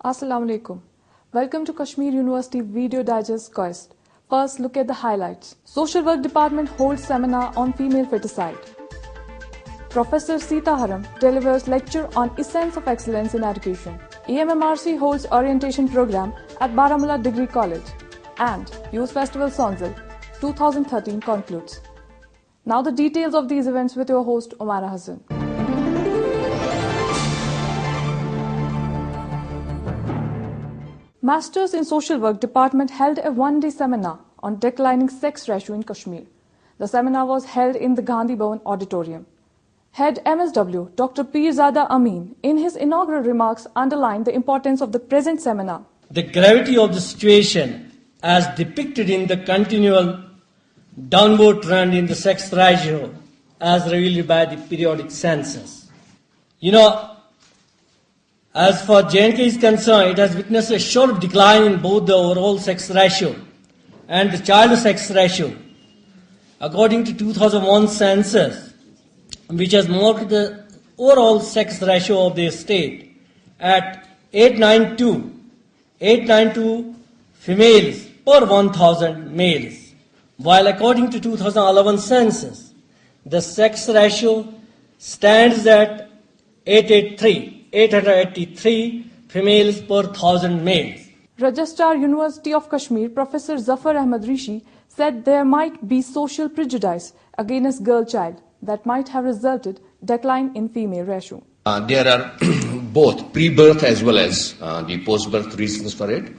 Assalamu alaikum. Welcome to Kashmir University Video Digest Quest. First, look at the highlights. Social Work Department holds seminar on female feticide. Professor Sita Haram delivers lecture on Essence of Excellence in Education. EMMRC holds orientation program at Baramulla Degree College. And Youth Festival Sonzil 2013 concludes. Now the details of these events with your host Omara Hassan. Masters in Social Work Department held a one-day seminar on declining sex ratio in Kashmir. The seminar was held in the Gandhi Bhavan Auditorium. Head MSW Dr. Pirzada Amin, in his inaugural remarks, underlined the importance of the present seminar. The gravity of the situation as depicted in the continual downward trend in the sex ratio as revealed by the periodic census. As far as J&K is concerned, it has witnessed a sharp decline in both the overall sex ratio and the child sex ratio. According to 2001 census, which has marked the overall sex ratio of the state at 892 females per 1,000 males, while according to 2011 census, the sex ratio stands at 883 females per 1,000 males. Registrar University of Kashmir Professor Zafar Ahmad Rishi said there might be social prejudice against girl child that might have resulted decline in female ratio. There are both pre-birth as well as the post-birth reasons for it.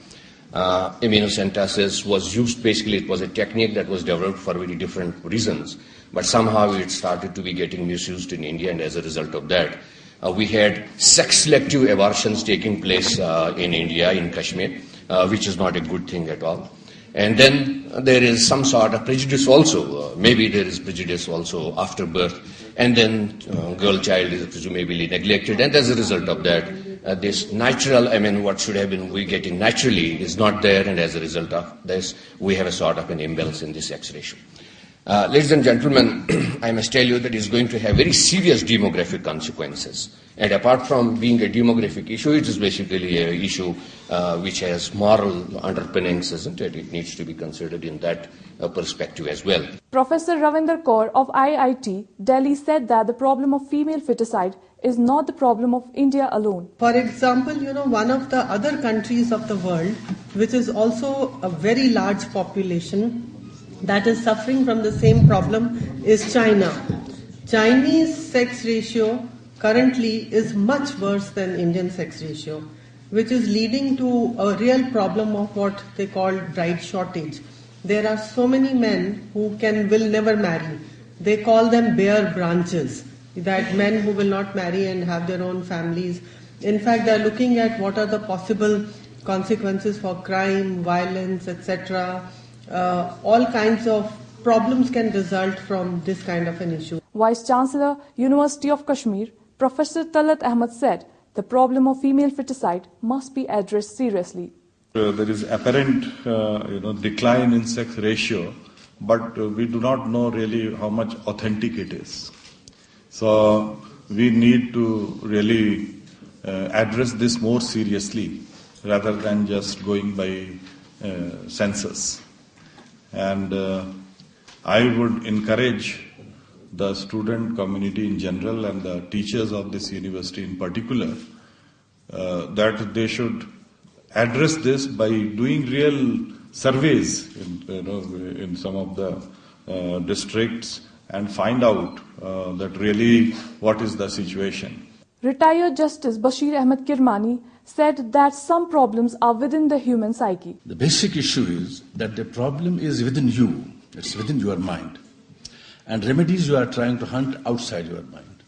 Immunocentesis was used, basically it was a technique that was developed for very different reasons, but somehow it started to be getting misused in India, and as a result of that, we had sex-selective abortions taking place in India, in Kashmir, which is not a good thing at all. And then there is some sort of prejudice also. Maybe there is prejudice also after birth. And then girl child is presumably neglected. And as a result of that, this natural, what should have been we getting naturally is not there. And as a result of this, we have a sort of an imbalance in the sex ratio. Ladies and gentlemen, I must tell you that it's going to have very serious demographic consequences. And apart from being a demographic issue, it is basically an issue which has moral underpinnings, isn't it? It needs to be considered in that perspective as well. Professor Ravinder Kaur of IIT Delhi said that the problem of female feticide is not the problem of India alone. For example, one of the other countries of the world, which is also a very large population, that is suffering from the same problem is China. Chinese sex ratio currently is much worse than Indian sex ratio, which is leading to a real problem of what they call bride shortage. There are so many men who will never marry. They call them bare branches, that men who will not marry and have their own families. In fact, they are looking at what are the possible consequences for crime, violence, etc. All kinds of problems can result from this kind of an issue. Vice Chancellor, University of Kashmir, Professor Talat Ahmed said the problem of female feticide must be addressed seriously. There is apparent decline in sex ratio, but we do not know really how much authentic it is. So we need to really address this more seriously rather than just going by census. And I would encourage the student community in general and the teachers of this university in particular that they should address this by doing real surveys in some of the districts and find out that really what is the situation. Retired Justice Bashir Ahmed Kirmani said that some problems are within the human psyche. The basic issue is that the problem is within you, it's within your mind, and remedies you are trying to hunt outside your mind.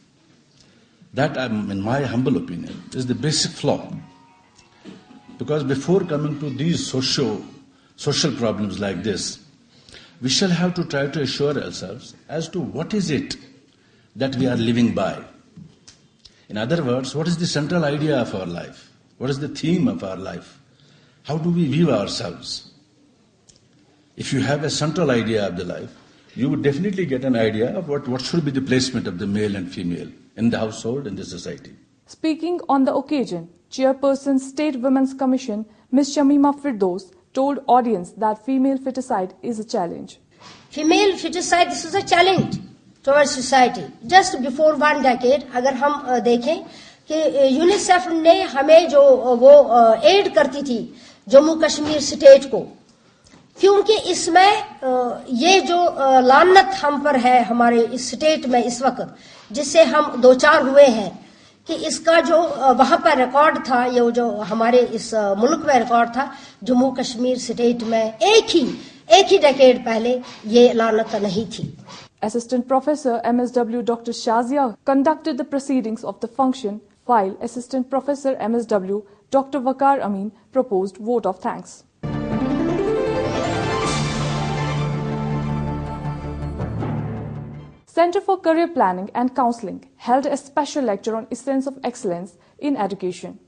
That, in my humble opinion, is the basic flaw. Because before coming to these social problems like this, we shall have to try to assure ourselves as to what is it that we are living by. In other words, what is the central idea of our life? What is the theme of our life? How do we view ourselves? If you have a central idea of the life, you would definitely get an idea of what should be the placement of the male and female in the household, in the society. Speaking on the occasion, Chairperson State Women's Commission, Ms. Shamima Firdaus, told audience that female feticide is a challenge. Female feticide, this is a challenge towards society. Just before 1 decade, अगर हम देखें कि UNICEF ने हमें जो वो add करती थी जम्मू कश्मीर स्टेट को, क्योंकि इसमें ये जो लानत हम पर है हमारे इस स्टेट में इस वक्त, जिससे हम दो चार हुए हैं कि इसका जो वहां पर रिकॉर्ड था, ये जो हमारे इस मुल्क में रिकॉर्ड था, जम्मू कश्मीर स्टेट में एक ही डेकेड पहले ये लानत नहीं थी. Assistant Professor MSW Dr. Shazia conducted the proceedings of the function, while Assistant Professor MSW Dr. Waqar Amin proposed vote of thanks. Center for Career Planning and Counseling held a special lecture on Essence of Excellence in Education.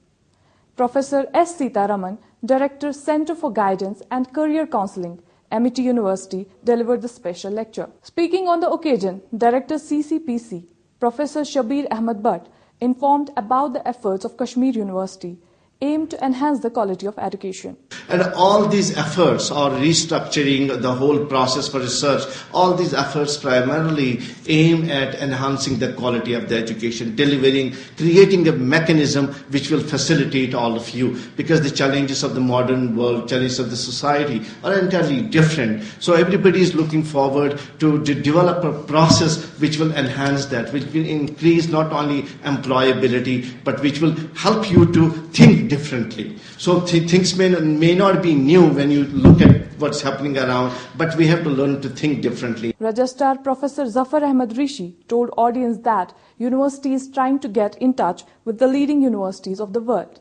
Professor S. Sitaraman, Director, Center for Guidance and Career Counseling, Amity University, delivered the special lecture. Speaking on the occasion, Director CCPC, Professor Shabir Ahmed Bhatt, informed about the efforts of Kashmir University aimed to enhance the quality of education. And all these efforts are restructuring the whole process for research. All these efforts primarily aim at enhancing the quality of the education, creating a mechanism which will facilitate all of you, because the challenges of the modern world, challenges of the society are entirely different. So everybody is looking forward to develop a process which will enhance that, which will increase not only employability, but which will help you to think differently. So things may not be new when you look at what's happening around, but we have to learn to think differently. Registrar Professor Zafar Ahmed Rishi told audience that university is trying to get in touch with the leading universities of the world.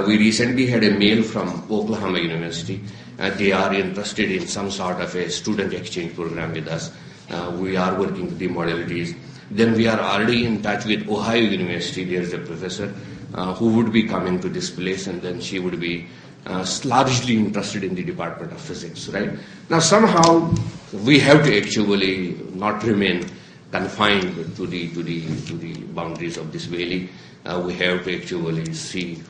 We recently had a mail from Oklahoma University. They are interested in some sort of a student exchange program with us. We are working with the modalities. Then we are already in touch with Ohio University. There is a professor who would be coming to this place, and then she would be largely interested in the Department of Physics, right? Now somehow we have to actually not remain confined to the boundaries of this valley. We have to actually see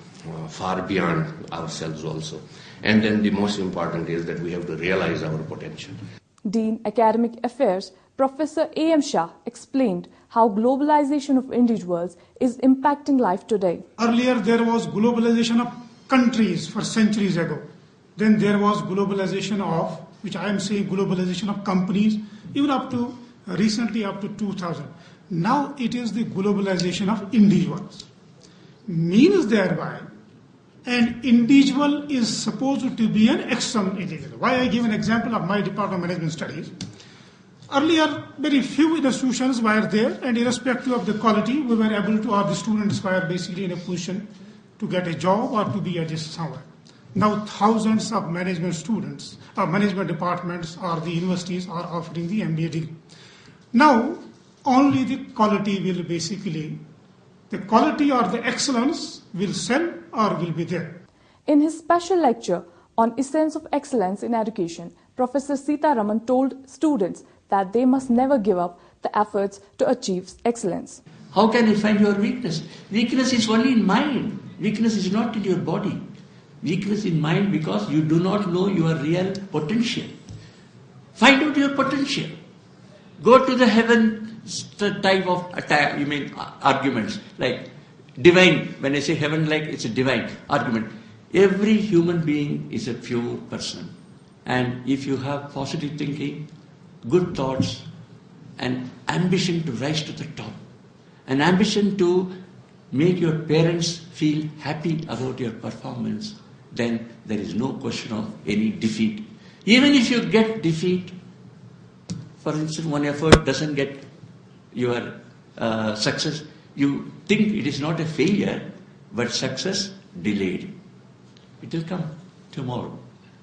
far beyond ourselves also. And then the most important is that we have to realize our potential. Dean Academic Affairs Professor A.M. Shah explained how globalization of individuals is impacting life today. Earlier there was globalization of countries for centuries ago. Then there was globalization of, which I am saying globalization of companies, even up to recently up to 2000. Now it is the globalization of individuals. Means thereby an individual is supposed to be an external individual. Why I give an example of my Department of Management Studies. Earlier, very few institutions were there, and irrespective of the quality, we were able to, or the students were basically in a position to get a job or to be adjusted somewhere. Now thousands of management students, management departments or the universities are offering the MBA degree. Now, only the quality will basically, the quality or the excellence will sell or will be there. In his special lecture on Essence of Excellence in Education, Professor Sitaraman told students that they must never give up the efforts to achieve excellence. How can you find your weakness? Weakness is only in mind. Weakness is not in your body. Weakness in mind because you do not know your real potential. Find out your potential. Go to the heaven type of arguments, like divine. When I say heaven, like it's a divine argument. Every human being is a pure person. And if you have positive thinking, good thoughts, and ambition to rise to the top, an ambition to make your parents feel happy about your performance, then there is no question of any defeat. Even if you get defeat, for instance, one effort doesn't get your success, you think it is not a failure, but success delayed. It will come tomorrow.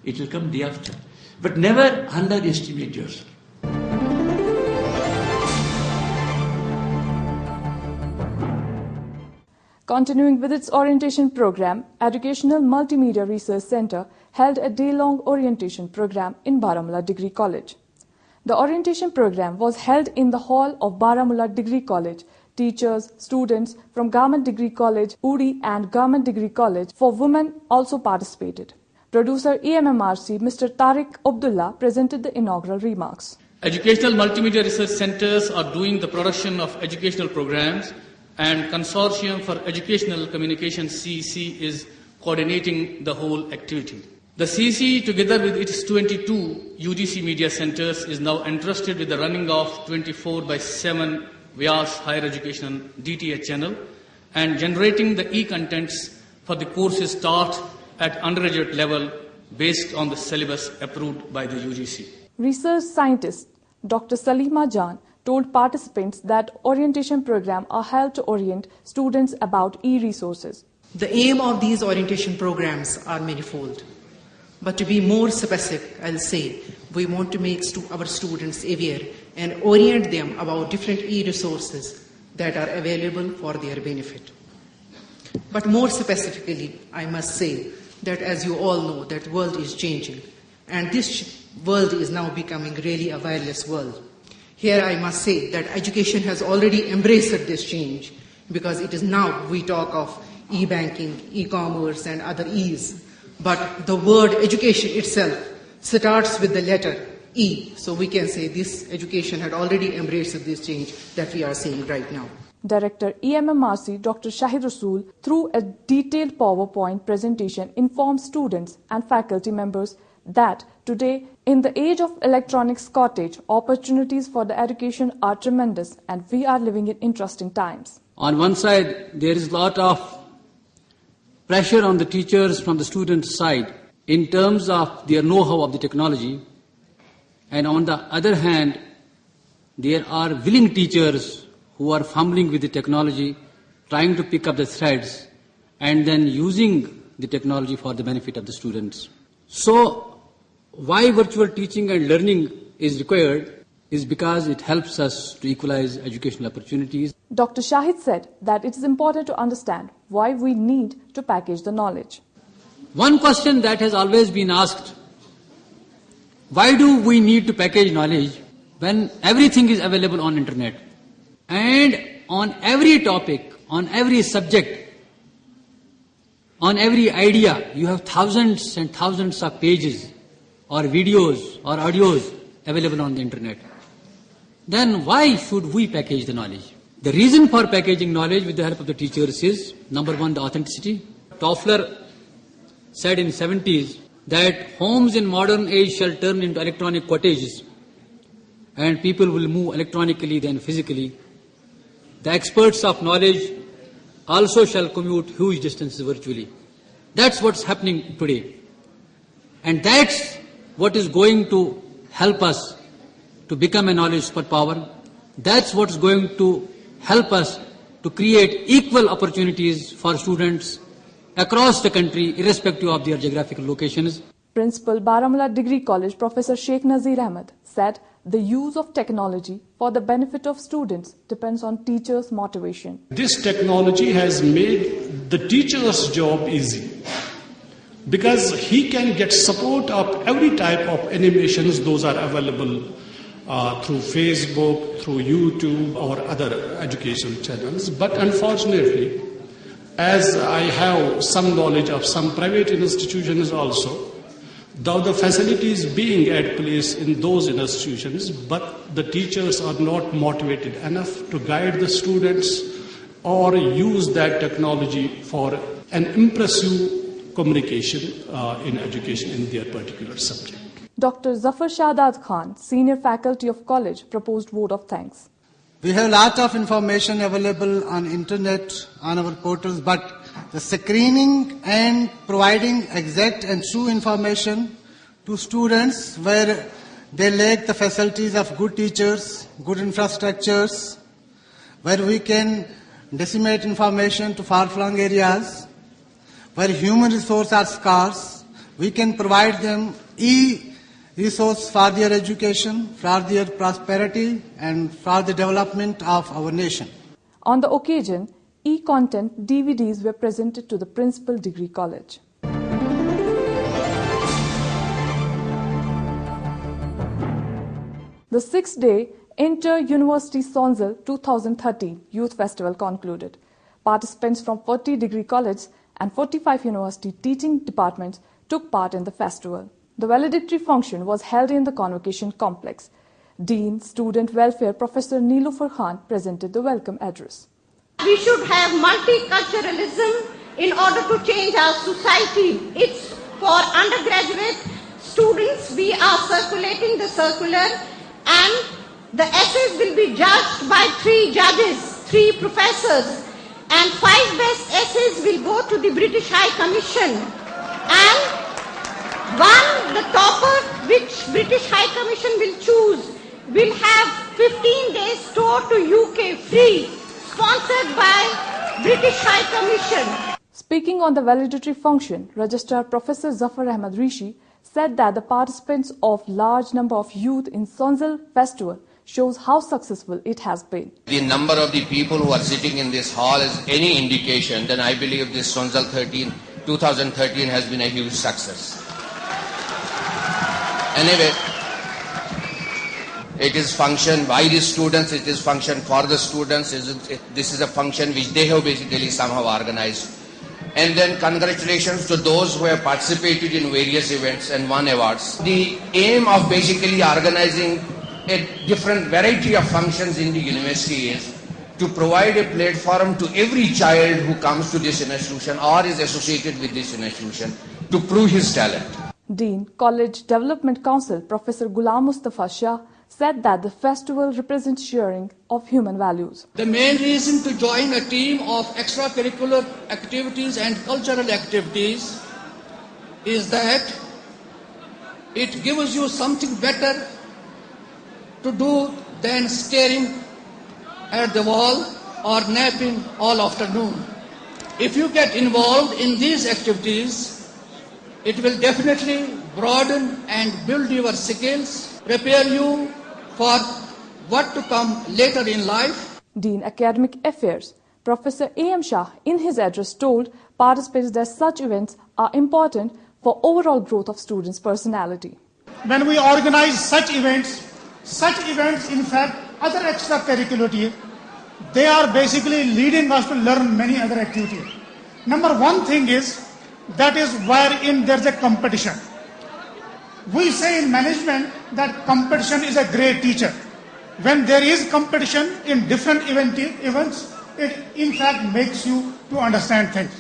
It will come day after. But never underestimate yourself. Continuing with its orientation program, Educational Multimedia Research Center held a day-long orientation program in Baramulla Degree College. The orientation program was held in the hall of Baramulla Degree College. Teachers, students from Government Degree College, UDI and Government Degree College for Women also participated. Producer EMMRC Mr. Tariq Abdullah presented the inaugural remarks. Educational Multimedia Research Centers are doing the production of educational programs, and Consortium for Educational Communication CEC is coordinating the whole activity. The CEC, together with its 22 UGC media centers, is now entrusted with the running of 24/7 Vyas Higher Education DTH channel and generating the e-contents for the courses taught at undergraduate level based on the syllabus approved by the UGC. Research scientist Dr. Salima Jan told participants that orientation programs are held to orient students about e-resources. The aim of these orientation programs are manifold. But to be more specific, I'll say we want to make our students aware and orient them about different e-resources that are available for their benefit. But more specifically, I must say that as you all know, that world is changing, and this world is now becoming really a wireless world. Here I must say that education has already embraced this change, because it is now we talk of e-banking, e-commerce and other E's. But the word education itself starts with the letter E. So we can say this education had already embraced this change that we are seeing right now. Director EMMRC Dr. Shahid Rasool, through a detailed PowerPoint presentation, informed students and faculty members that today, in the age of electronics cottage, opportunities for the education are tremendous and we are living in interesting times. On one side, there is a lot of pressure on the teachers from the students' side in terms of their know-how of the technology. And on the other hand, there are willing teachers who are fumbling with the technology, trying to pick up the threads, and then using the technology for the benefit of the students. So, why virtual teaching and learning is required is because it helps us to equalize educational opportunities. Dr. Shahid said that it is important to understand why we need to package the knowledge. One question that has always been asked, why do we need to package knowledge when everything is available on internet? And on every topic, on every subject, on every idea, you have thousands and thousands of pages or videos or audios available on the internet. Then why should we package the knowledge? The reason for packaging knowledge with the help of the teachers is, number one, the authenticity. Toffler said in the 70s that homes in modern age shall turn into electronic cottages and people will move electronically than physically. The experts of knowledge also shall commute huge distances virtually. That's what's happening today. And that's what is going to help us to become a knowledge superpower. That's what's going to help us to create equal opportunities for students across the country, irrespective of their geographical locations. Principal Baramulla Degree College Professor Sheikh Nazir Ahmed said the use of technology for the benefit of students depends on teachers' motivation. This technology has made the teacher's job easy because he can get support of every type of animations. Those are available through Facebook, through YouTube or other education channels. But unfortunately, as I have some knowledge of some private institutions also, though the facilities being at place in those institutions, but the teachers are not motivated enough to guide the students or use that technology for an impressive communication in education in their particular subject. Dr. Zafar Shahadad Khan, Senior Faculty of College, proposed vote of thanks. We have a lot of information available on internet, on our portals, but the screening and providing exact and true information to students where they lack the facilities of good teachers, good infrastructures, where we can disseminate information to far-flung areas, where human resources are scarce, we can provide them resource for their education, for their prosperity, and for the development of our nation. On the occasion, e-content DVDs were presented to the Principal Degree College. The 6-day Inter-University Sonzal 2013 Youth Festival concluded. Participants from 40 degree colleges and 45 university teaching departments took part in the festival. The valedictory function was held in the Convocation Complex. Dean Student Welfare Professor Neelufar Khan presented the welcome address. We should have multiculturalism in order to change our society. It's for undergraduate students. We are circulating the circular, and the essays will be judged by 3 judges, 3 professors, and 5 best essays will go to the British High Commission. And the topper, which British High Commission will choose, will have 15 days tour to UK free, sponsored by British High Commission. Speaking on the valedictory function, Registrar Professor Zafar Ahmad Rishi said that the participants of large number of youth in Sonzal Festival shows how successful it has been. The number of the people who are sitting in this hall is any indication, then I believe this Sonzal 2013 has been a huge success. Anyway, it is function by the students, it is function for the students, this is a function which they have basically somehow organized. And then congratulations to those who have participated in various events and won awards. The aim of basically organizing a different variety of functions in the university is to provide a platform to every child who comes to this institution or is associated with this institution to prove his talent. Dean, College Development Council Professor Ghulam Mustafa Shah said that the festival represents sharing of human values. The main reason to join a team of extracurricular activities and cultural activities is that it gives you something better to do than staring at the wall or napping all afternoon. If you get involved in these activities, it will definitely broaden and build your skills, prepare you for what to come later in life. Dean Academic Affairs Professor A.M. Shah in his address told participants that such events are important for overall growth of students' personality. When we organize such events in fact, other extracurricular, they are basically leading us to learn many other activities. Number one thing is, that is wherein there is a competition. We say in management that competition is a great teacher. When there is competition in different events, it in fact makes you to understand things.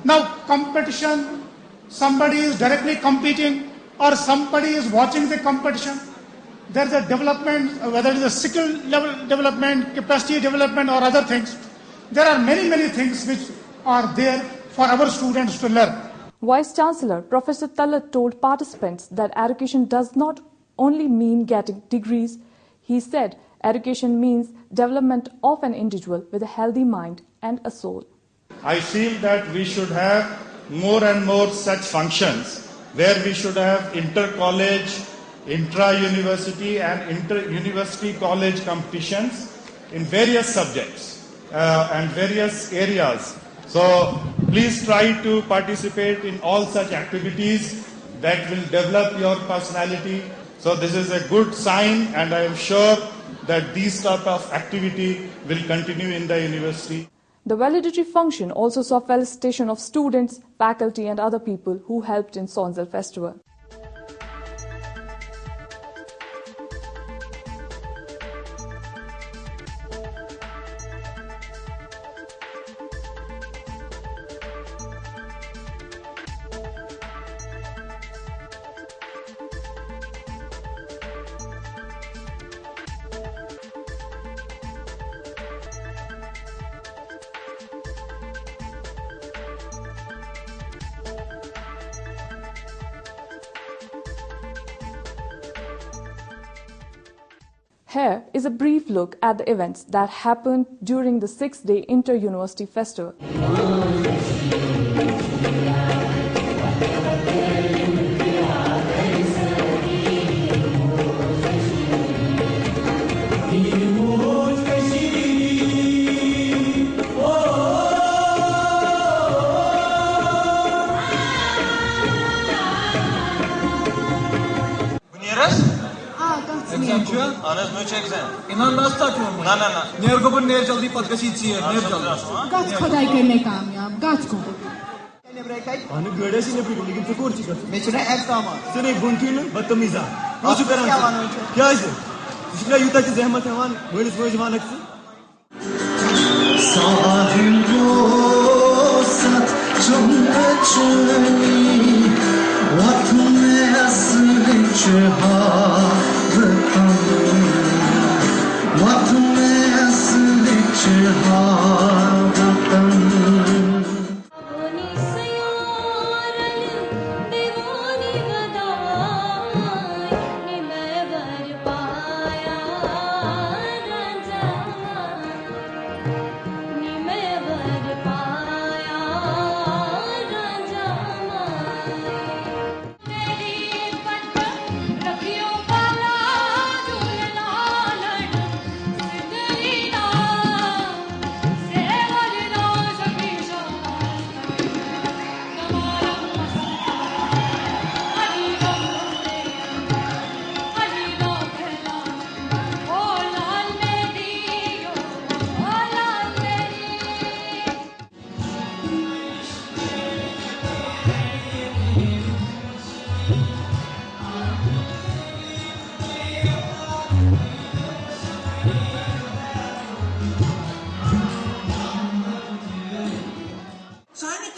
Now competition, somebody is directly competing or somebody is watching the competition. There is a development, whether it is a skill level development, capacity development or other things. There are many things which are there for our students to learn. Vice Chancellor Professor Talat told participants that education does not only mean getting degrees. He said education means development of an individual with a healthy mind and a soul. I feel that we should have more and more such functions where we should have inter-college, intra-university and inter-university college competitions in various subjects and various areas. So please try to participate in all such activities that will develop your personality. So this is a good sign, and I am sure that these type of activity will continue in the university. The valedictory function also saw felicitation of students, faculty and other people who helped in Sonzal Festival. Here is a brief look at the events that happened during the 6-day Inter-University Festival.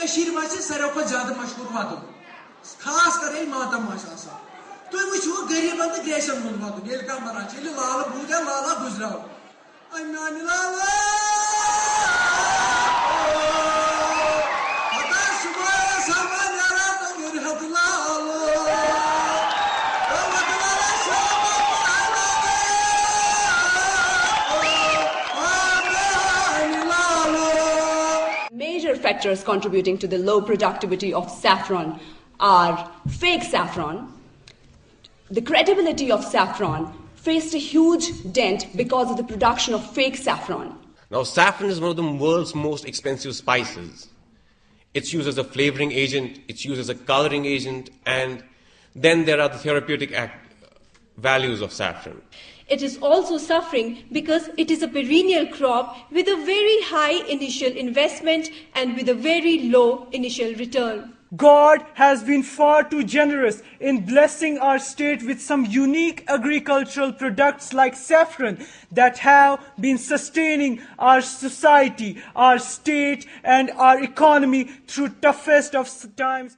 Kashir में सारे खुद ज्यादा मशहूर वातुन खास कर मातम तुम वो गरीबन तो ग्रेशन हुंद वातुन ये मरान लाल बूजा लाला गुजराव मान लाला Factors contributing to the low productivity of saffron are fake saffron. The credibility of saffron faced a huge dent because of the production of fake saffron. Now, saffron is one of the world's most expensive spices. It's used as a flavoring agent, it's used as a coloring agent, and then there are the therapeutic values of saffron. It is also suffering because it is a perennial crop with a very high initial investment and with a very low initial return. God has been far too generous in blessing our state with some unique agricultural products like saffron that have been sustaining our society, our state, and our economy through toughest of times.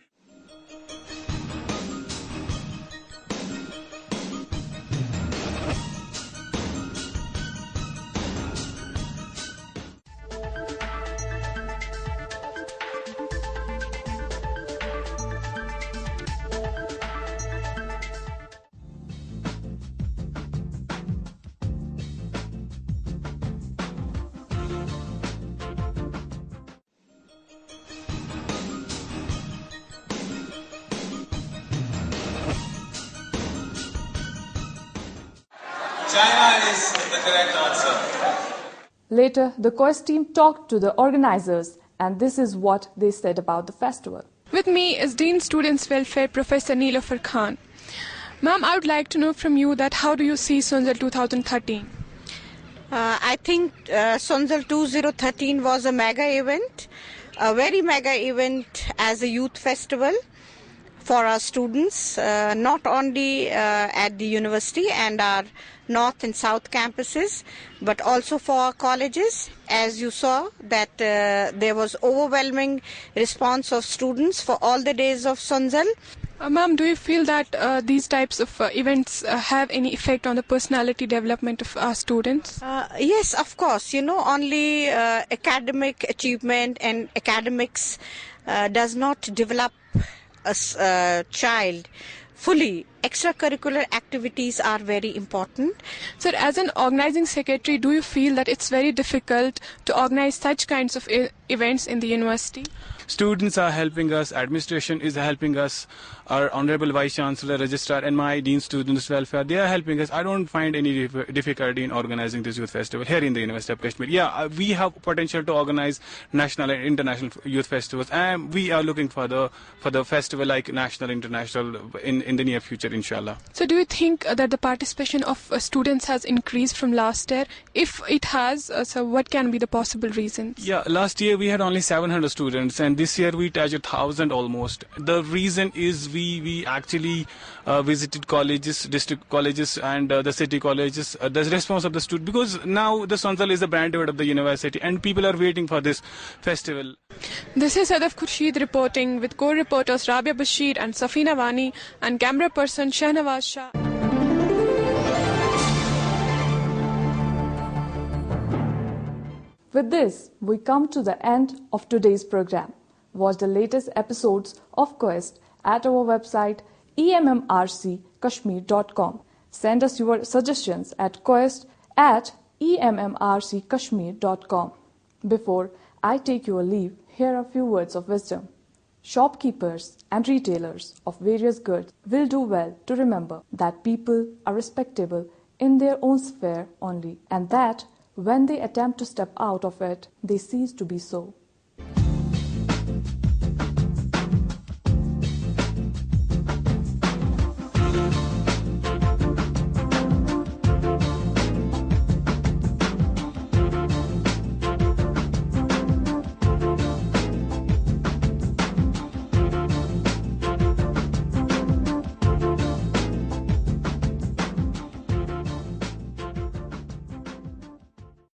China is the correct answer. Later, the quest team talked to the organizers, and this is what they said about the festival. With me is Dean Students Welfare Professor Neelofar Khan. Ma'am, I would like to know from you that how do you see Sonzal 2013? I think Sonzal 2013 was a mega event, a very mega event as a youth festival for our students, not only at the university and our north and south campuses, but also for our colleges. As you saw that there was overwhelming response of students for all the days of Sonzal. Ma'am, do you feel that these types of events have any effect on the personality development of our students? Yes, of course. You know, only academic achievement and academics does not develop a child fully. Extracurricular activities are very important. Sir, as an organizing secretary, do you feel that it's very difficult to organize such kinds of events in the university? Students are helping us, administration is helping us, our Honorable Vice Chancellor, Registrar and my Dean Students Welfare, they are helping us. I don't find any difficulty in organizing this youth festival here in the University of Kashmir. Yeah, we have potential to organize national and international youth festivals, and we are looking for the festival like national, international in the near future, inshallah. So do you think that the participation of students has increased from last year? If it has, so what can be the possible reasons? Yeah, last year we had only 700 students, and this year we touched 1,000 almost. The reason is we actually visited colleges, district colleges and the city colleges. The response of the student, because now the Sonzal is the brand word of the university and people are waiting for this festival. This is Sadaf Khurshid reporting with co-reporters Rabia Bashir and Safina Wani and camera person Shahnawaz Shah. With this, we come to the end of today's program. Watch the latest episodes of Quest at our website EMMRCKashmir.com. Send us your suggestions at quest@EMMRCKashmir.com. Before I take your leave, here are a few words of wisdom. Shopkeepers and retailers of various goods will do well to remember that people are respectable in their own sphere only, and that when they attempt to step out of it, they cease to be so.